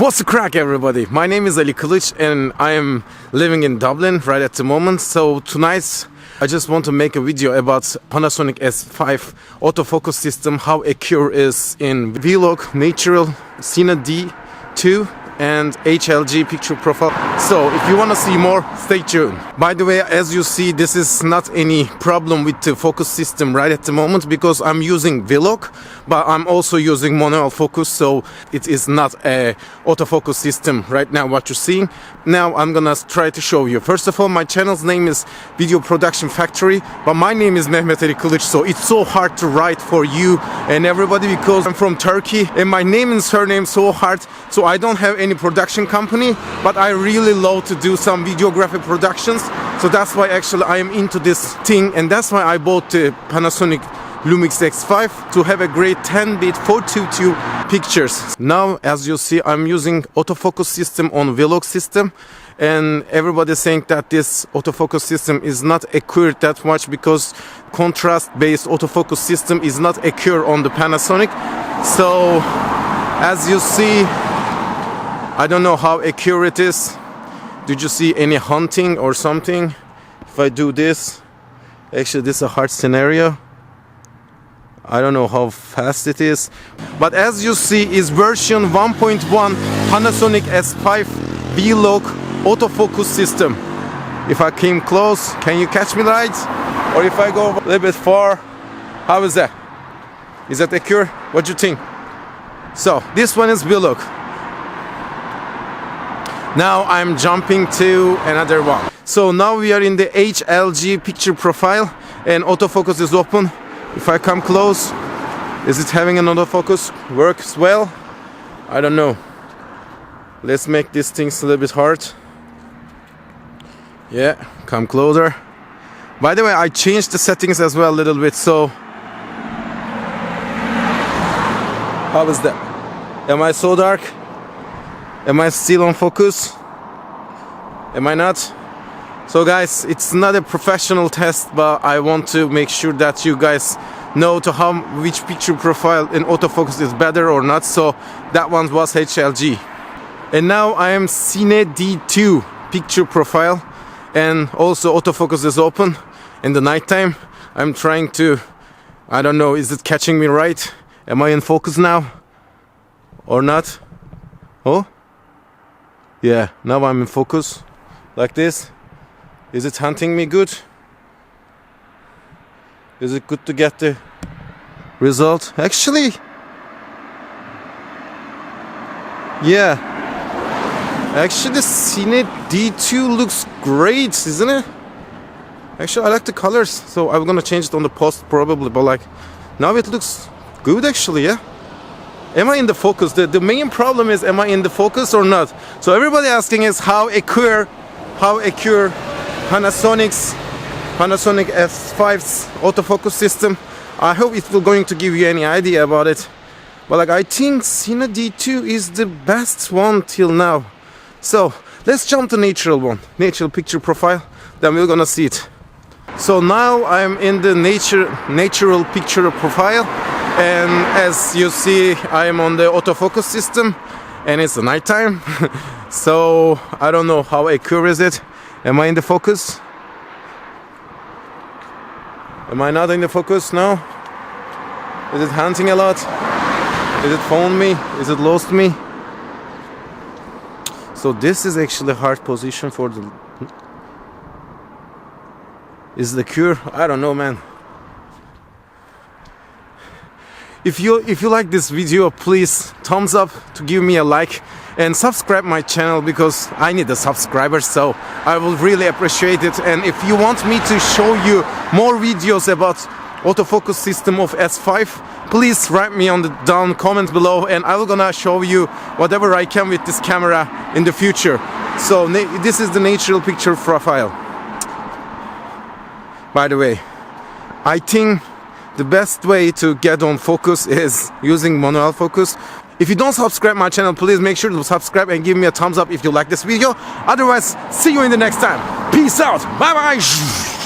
What's the crack, everybody? My name is Ali Kılıç and I am living in Dublin right at the moment. So tonight I just want to make a video about Panasonic S5 autofocus system, how accurate is in Vlog, Natural, Cine D2 and HLG picture profile. So if you want to see more, stay tuned. By the way, as you see, this is not any problem with the focus system right at the moment because I'm using Vlog, but I'm also using manual focus, so it is not a autofocus system right now what you're seeing. Now I'm gonna try to show you. First of all, my channel's name is Video Production Factory, but my name is Mehmet Ali Kılıç, so it's so hard to write for you and everybody because I'm from Turkey and my name and surname so hard, so I don't have any production company, but I really love to do some videographic productions, so that's why actually I am into this thing, and that's why I bought the Panasonic Lumix X5 to have a great 10-bit 422 pictures. Now as you see, I'm using autofocus system on Vlog system, and everybody's saying that this autofocus system is not accurate that much because contrast based autofocus system is not accurate on the Panasonic. So as you see, I don't know how accurate it is. Did you see any hunting or something? If I do this, actually this is a hard scenario. I don't know how fast it is, but as you see is version 1.1 Panasonic S5 Vlog autofocus system. If I came close, can you catch me right? Or if I go a little bit far, how is that? Is that accurate? What do you think? So this one is Vlog. Now I'm jumping to another one. So now we are in the HLG picture profile and autofocus is open. If I come close, is it having an autofocus? Works well? I don't know. Let's make these things a little bit hard. Yeah, come closer. By the way, I changed the settings as well a little bit, so how is that? Am I so dark? Am I still on focus? Am I not? So guys, it's not a professional test, but I want to make sure that you guys know to which picture profile in autofocus is better or not. So that one was HLG. And now I am Cine D2 picture profile, and also autofocus is open in the nighttime. I'm trying to, I don't know, is it catching me right? Am I in focus now or not? Oh? Yeah, now I'm in focus, like this. Is it hunting me good? Is it good to get the result? Actually, yeah. Actually, the Cine D2 looks great, isn't it? Actually, I like the colors, so I'm gonna change it on the post probably, but like, now it looks good actually, yeah? Am I in the focus? The main problem is, am I in the focus or not? So everybody asking is how accurate Panasonic S5's autofocus system. I hope it will going to give you any idea about it. But like, I think Cine D2 is the best one till now. So let's jump to natural one, natural picture profile. Then we're gonna see it. So now I'm in the natural picture profile. And as you see, I am on the autofocus system and it's nighttime. So I don't know how accurate is it. Am I in the focus? Am I not in the focus now? Is it hunting a lot? Is it found me? Is it lost me? So this is actually a hard position for the... Is the cure? I don't know, man. If you like this video, please thumbs up to give me a like and subscribe my channel because I need the subscribers, so I will really appreciate it. And if you want me to show you more videos about autofocus system of S5, please write me on the down comment below and I will gonna show you whatever I can with this camera in the future. So this is the natural picture profile. By the way, I think the best way to get on focus is using manual focus. If you don't subscribe my channel, please make sure to subscribe and give me a thumbs up if you like this video. Otherwise, see you in the next time. Peace out. Bye bye.